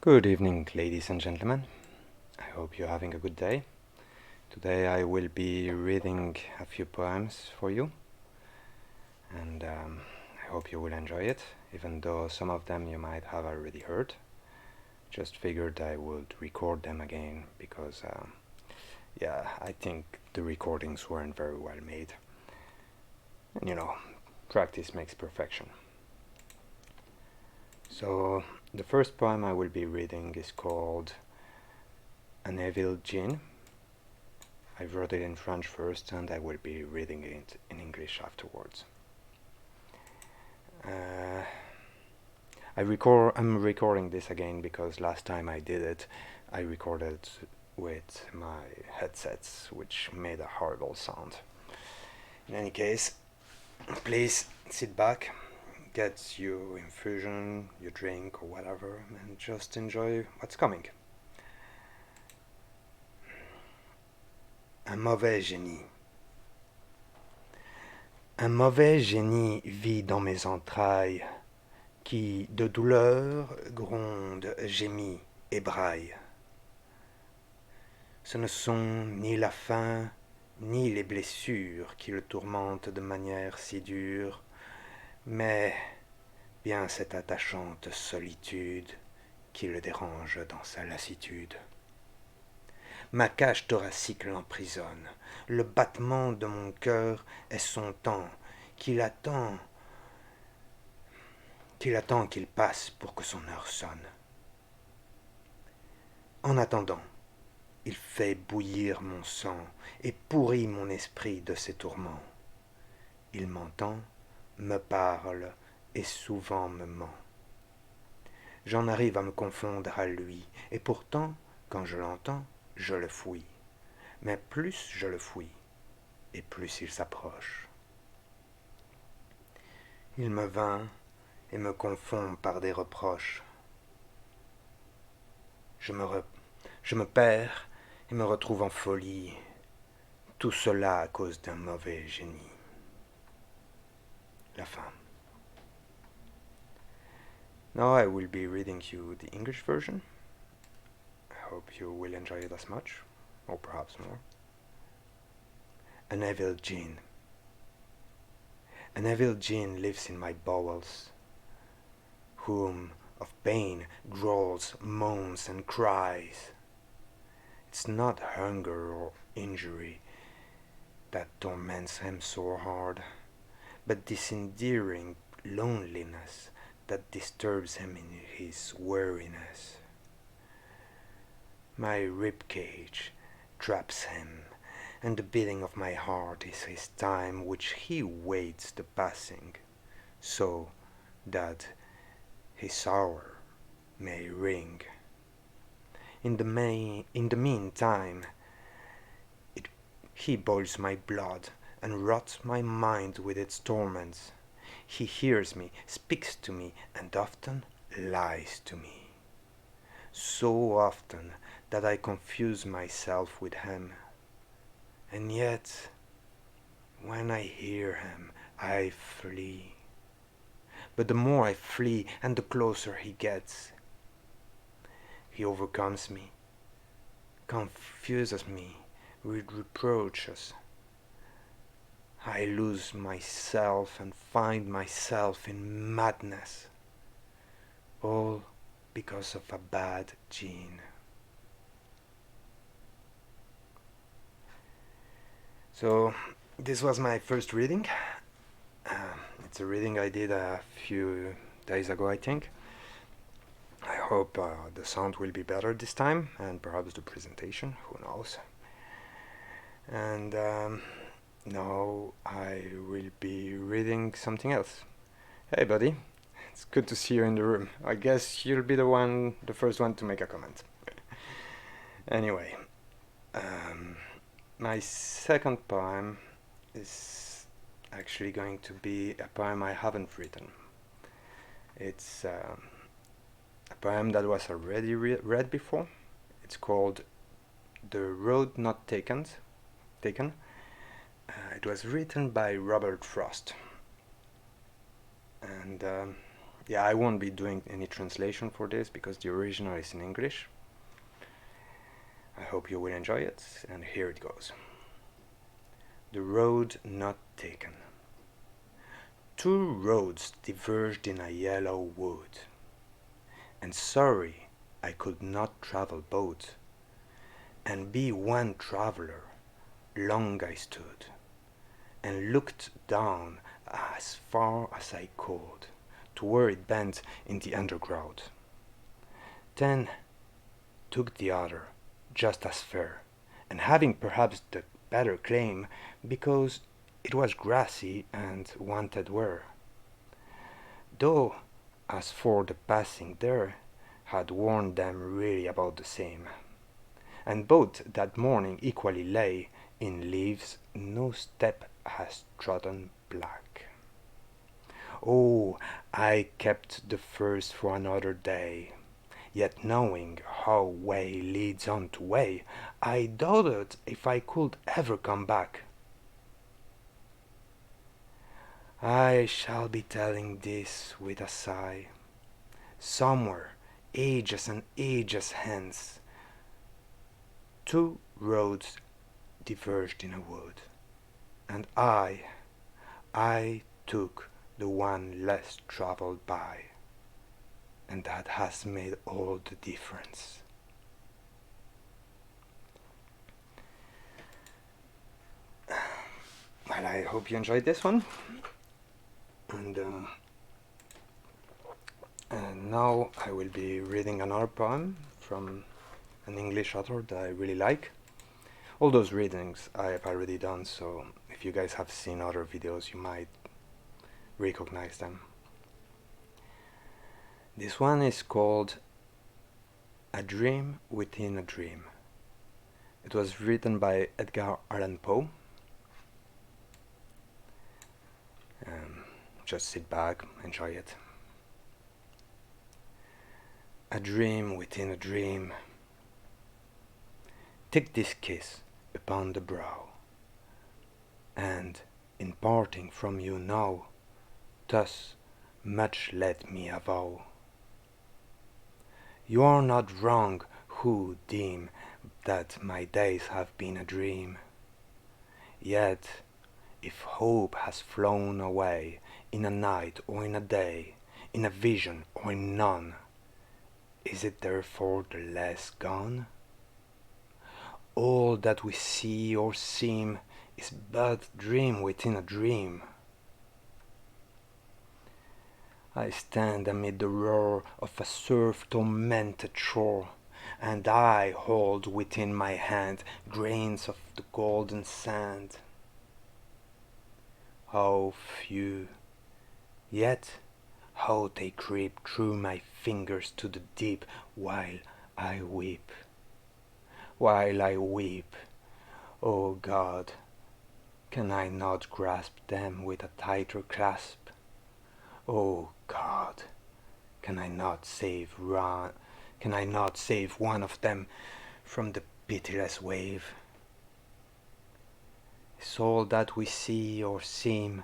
Good evening, ladies and gentlemen. I hope you're having a good day. Today I will be reading a few poems for you, and I hope you will enjoy it, even though some of them you might have already heard. Just figured I would record them again because, I think the recordings weren't very well made. And practice makes perfection. So, the first poem I will be reading is called An Evil Djinn. I wrote it in French first and I will be reading it in English afterwards. I'm recording this again because last time I did it, I recorded with my headsets, which made a horrible sound. In any case, please sit back, get your infusion, your drink, or whatever, and just enjoy what's coming. Un mauvais génie. Un mauvais génie vit dans mes entrailles, qui, de douleur, gronde, gémit et braille. Ce ne sont ni la faim, ni les blessures qui le tourmentent de manière si dure, mais bien cette attachante solitude qui le dérange dans sa lassitude. Ma cage thoracique l'emprisonne, le battement de mon cœur est son temps, qu'il attend qu'il passe pour que son heure sonne. En attendant, il fait bouillir mon sang et pourrit mon esprit de ses tourments. Il m'entend, me parle et souvent me ment. J'en arrive à me confondre à lui, et pourtant, quand je l'entends, je le fouille. Mais plus je le fouille, et plus il s'approche. Il me vainc et me confond par des reproches. Je me perds et me retrouve en folie. Tout cela à cause d'un mauvais génie. La fin. Now I will be reading you the English version. I hope you will enjoy it as much, or perhaps more. An evil djinn. An evil djinn lives in my bowels, whom of pain growls, moans, and cries. It's not hunger or injury that torments him so hard, but this endearing loneliness that disturbs him in his weariness. My ribcage traps him, and the beating of my heart is his time which he waits the passing, so that his hour may ring. In the meantime, he boils my blood and rots my mind with its torments. He hears me, speaks to me, and often lies to me. So often that I confuse myself with him. And yet, when I hear him, I flee. But the more I flee, and the closer he gets, he overcomes me, confuses me with reproaches. I lose myself and find myself in madness, all because of a bad gene. So this was my first reading. It's a reading I did a few days ago, I think. I hope the sound will be better this time, and perhaps the presentation, who knows. And now I will be reading something else. Hey buddy, it's good to see you in the room. I guess you'll be the first one to make a comment. Anyway, my second poem is actually going to be a poem I haven't written. It's a poem that was already read before. It's called The Road Not Taken. It was written by Robert Frost. And Yeah, I won't be doing any translation for this because the original is in English. I hope you will enjoy it, and here it goes. The road not taken. Two roads diverged in a yellow wood, and sorry I could not travel both, and be one traveller. Long I stood, and looked down as far as I could, to where it bent in the undergrowth. Then took the other, just as fair, and having perhaps the better claim, because it was grassy and wanted wear. Though, as for the passing there, had warned them really about the same, and both that morning equally lay in leaves, no step has trodden black. Oh, I kept the first for another day, yet knowing how way leads on to way, I doubted if I could ever come back. I shall be telling this with a sigh. Somewhere, ages and ages hence, two roads diverged in a wood, and I took the one less traveled by, and that has made all the difference. Well, I hope you enjoyed this one, and now I will be reading another poem from an English author that I really like. All those readings I have already done, so if you guys have seen other videos, you might recognize them. This one is called A Dream Within a Dream. It was written by Edgar Allan Poe. Just sit back, enjoy it. A dream within a dream. Take this kiss upon the brow, and in parting from you now, thus much let me avow. You are not wrong who deem that my days have been a dream. Yet, if hope has flown away in a night or in a day, in a vision or in none, is it therefore the less gone? All that we see or seem is but dream within a dream. I stand amid the roar of a surf-tormented shore, and I hold within my hand grains of the golden sand. How few, yet how they creep through my fingers to the deep while I weep. While I weep, O God, can I not grasp them with a tighter clasp? O God, can I not save one of them from the pitiless wave? Is all that we see or seem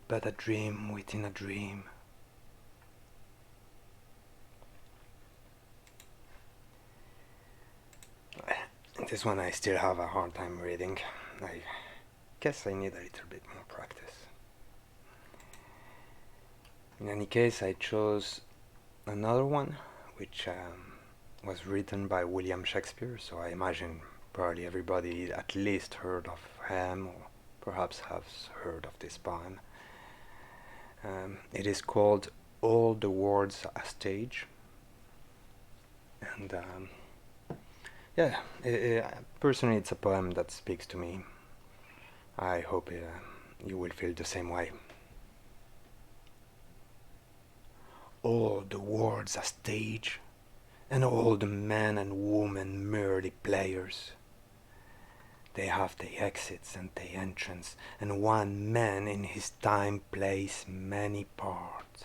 but a dream within a dream? This one I still have a hard time reading. I guess I need a little bit more practice. In any case, I chose another one which was written by William Shakespeare, so I imagine probably everybody at least heard of him or perhaps has heard of this poem. It is called All the World's a Stage, and yeah, personally it's a poem that speaks to me. I hope you will feel the same way. All the world's a stage, and all the men and women merely players. They have the exits and the entrance, and one man in his time plays many parts,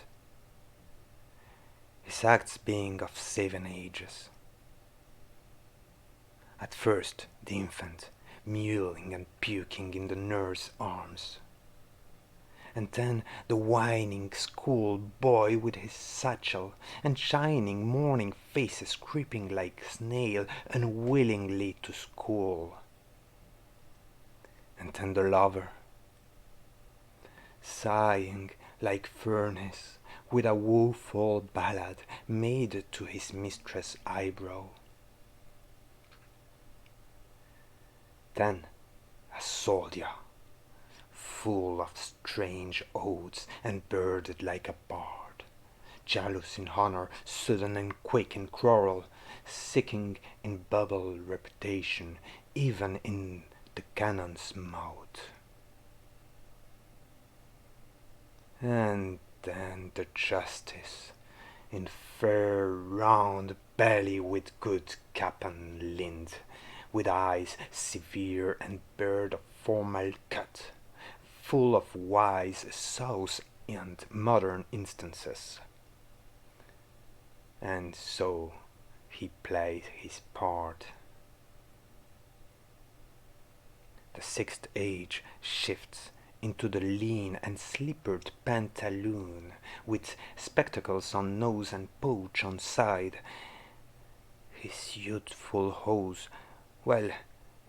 his acts being of 7 ages. At first, the infant, mewling and puking in the nurse's arms, And then the whining schoolboy with his satchel and shining morning faces creeping like snail unwillingly to school. And then the lover, sighing like furnace, with a woeful ballad made to his mistress' eyebrow. Then a soldier, full of strange oaths and birded like a bard, jealous in honor, sudden and quick in quarrel, seeking in bubble reputation, even in the cannon's mouth. And then the justice, in fair round belly with good cap and lint, with eyes severe and bird of formal cut, full of wise saws and modern instances. And so he played his part. The sixth age shifts into the lean and slippered pantaloon, with spectacles on nose and pouch on side. His youthful hose, well,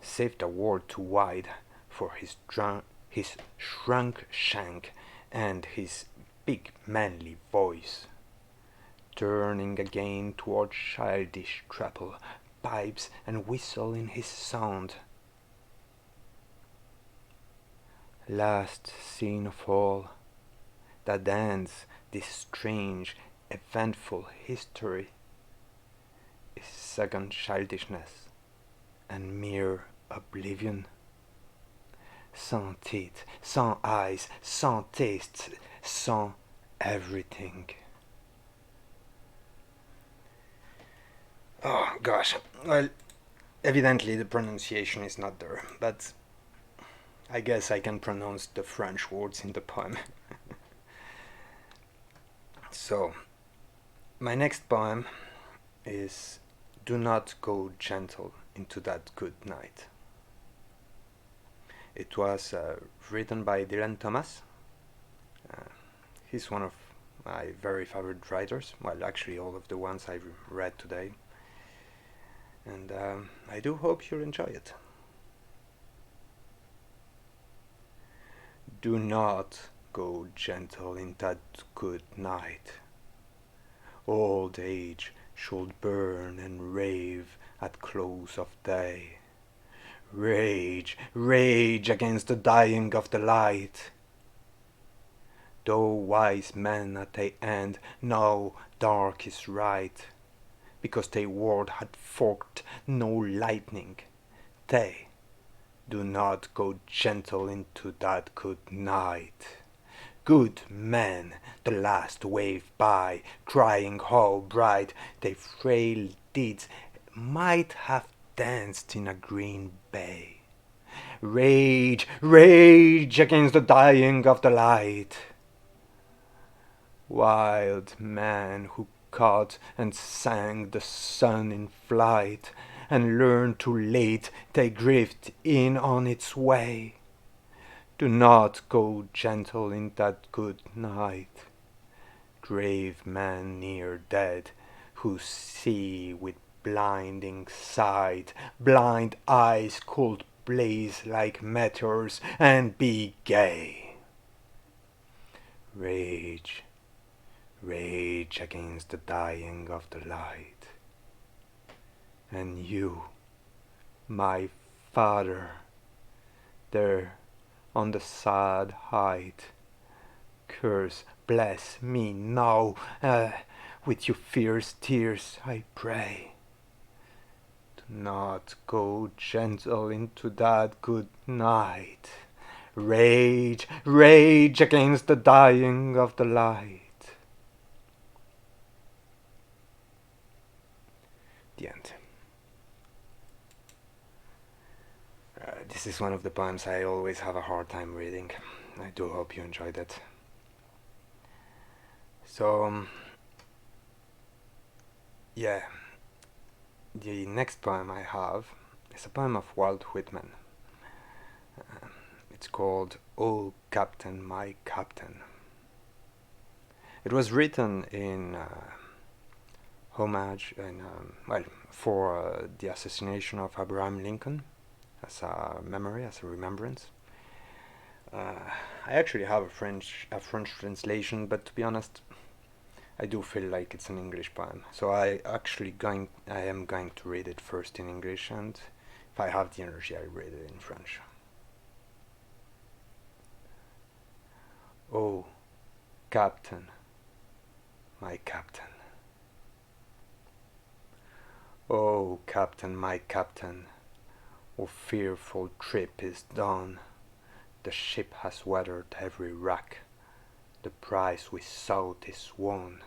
saved a word too wide for his shrunk shank and his big manly voice. Turning again toward childish treble, pipes and whistle in his sound. Last scene of all that ends this strange, eventful history is second childishness and mere oblivion. Sans teeth, sans eyes, sans taste, sans everything. Oh gosh, well, evidently the pronunciation is not there, but I guess I can pronounce the French words in the poem. So, my next poem is Do Not Go Gentle into That Good Night. It was written by Dylan Thomas. He's one of my very favorite writers. Well, actually, all of the ones I read today. And I do hope you'll enjoy it. Do not go gentle in that good night. Old age should burn and rave at close of day. Rage, rage against the dying of the light. Though wise men at the end know dark is right, because their word had forked no lightning, they do not go gentle into that good night. Good men, the last wave by, crying how bright their frail deeds might have danced in a green bay. Rage, rage against the dying of the light. Wild man who caught and sang the sun in flight, and learned too late they drift in on its way. Do not go gentle in that good night. Grave man near dead, who see with blinding sight, blind eyes could blaze like meteors and be gay. Rage, rage against the dying of the light. And you, my father, there on the sad height, curse, bless me now, with your fierce tears I pray. Do not go gentle into that good night. Rage, rage against the dying of the light. The end. This is one of the poems I always have a hard time reading. I do hope you enjoyed it. So, yeah, the next poem I have is a poem of Walt Whitman. It's called "Oh Captain, My Captain." It was written in homage and for the assassination of Abraham Lincoln, as a memory, as a remembrance. I actually have a French translation, but to be honest, I do feel like it's an English poem. So I am going to read it first in English, and if I have the energy, I read it in French. Oh, Captain, my Captain. Oh, Captain, my Captain, oh fearful trip is done. The ship has weathered every wreck. The prize we sought is won.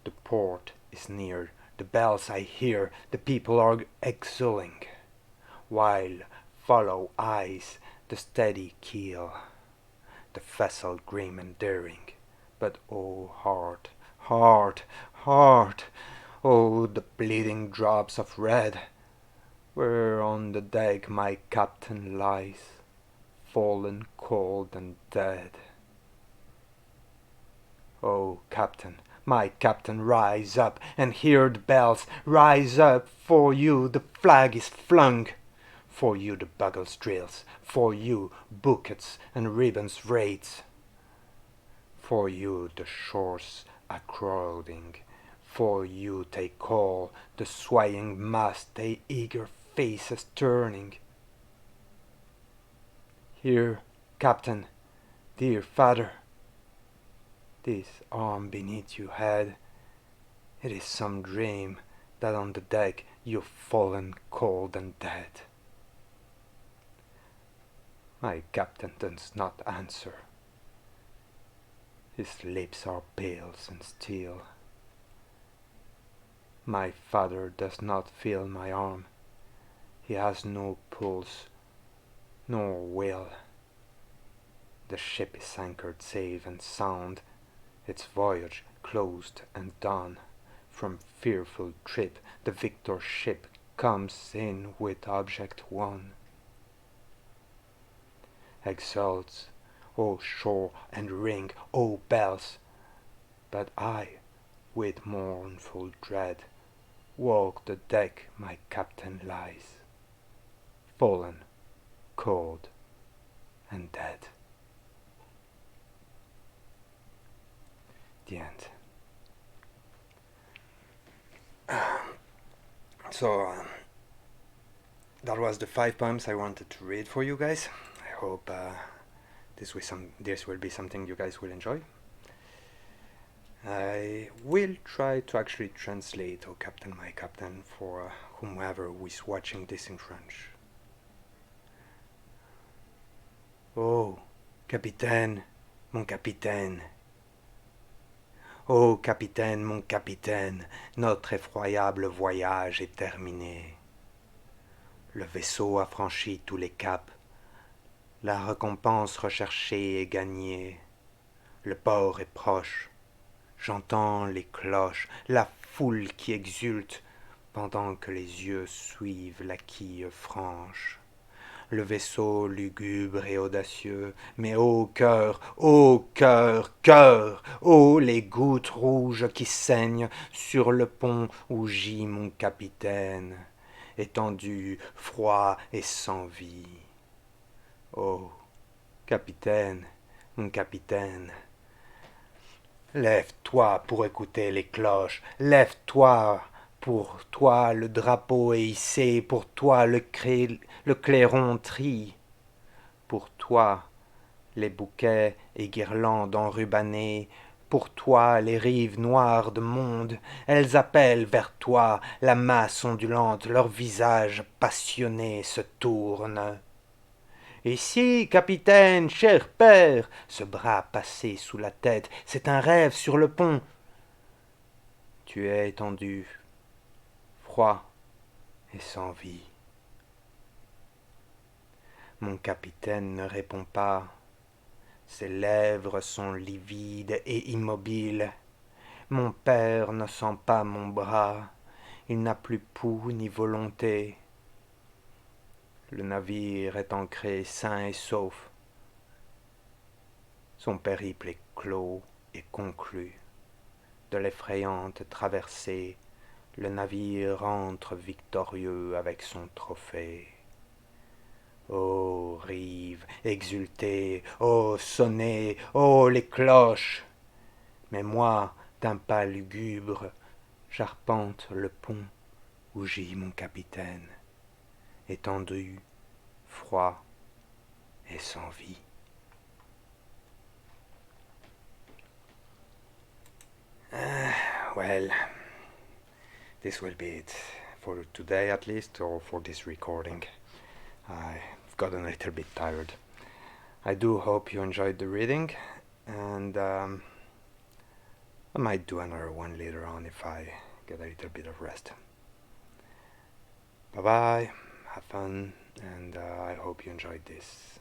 The port is near, the bells I hear, the people are exulting, while follow eyes the steady keel, the vessel grim and daring. But oh heart, heart, heart, oh the bleeding drops of red, where on the deck my captain lies, fallen cold and dead. Oh, Captain, my Captain, rise up and hear the bells. Rise up, for you the flag is flung. For you the bugles drills. For you bouquets and ribbons raise. For you the shores are crowding. For you take call, the swaying mast, they eager faces turning. Here, Captain, dear father, this arm beneath your head, it is some dream that on the deck you've fallen cold and dead. My captain does not answer. His lips are pale and still. My father does not feel my arm. He has no pulse, nor will. The ship is anchored safe and sound, its voyage closed and done. From fearful trip the victor ship comes in with object won. Exults, O shore and ring, O bells, but I, with mournful dread, walk the deck my captain lies, fallen, cold, and dead. The end. So that was the 5 poems I wanted to read for you guys. I hope this will be something you guys will enjoy. I will try to actually translate "Oh Captain, my Captain" for whomever who is watching this in French. Oh, capitaine, mon capitaine. Oh capitaine, mon capitaine, notre effroyable voyage est terminé. Le vaisseau a franchi tous les caps. La récompense recherchée est gagnée. Le port est proche. J'entends les cloches, la foule qui exulte, pendant que les yeux suivent la quille franche. Le vaisseau lugubre et audacieux, mais ô cœur, cœur, ô les gouttes rouges qui saignent sur le pont où gît mon capitaine, étendu, froid et sans vie. Ô capitaine, mon capitaine, lève-toi pour écouter les cloches, lève-toi, pour toi le drapeau est hissé, pour toi le clairon trille, pour toi les bouquets et guirlandes enrubannées, pour toi les rives noires de monde, elles appellent vers toi la masse ondulante, leurs visages passionnés se tournent. Ici, capitaine, cher père, ce bras passé sous la tête, c'est un rêve sur le pont. Tu es étendu, froid et sans vie. Mon capitaine ne répond pas. Ses lèvres sont livides et immobiles. Mon père ne sent pas mon bras. Il n'a plus pouls ni volonté. Le navire est ancré sain et sauf Son périple est clos et conclu. De l'effrayante traversée, le navire entre victorieux avec son trophée. Ô rive, exultez, ô sonnez, ô les cloches! Mais moi, d'un pas lugubre, j'arpente le pont où gît mon capitaine, étendu, froid et sans vie. Well, this will be it for today at least, or for this recording. I've gotten a little bit tired. I do hope you enjoyed the reading, and I might do another one later on if I get a little bit of rest. Bye bye, have fun, and I hope you enjoyed this.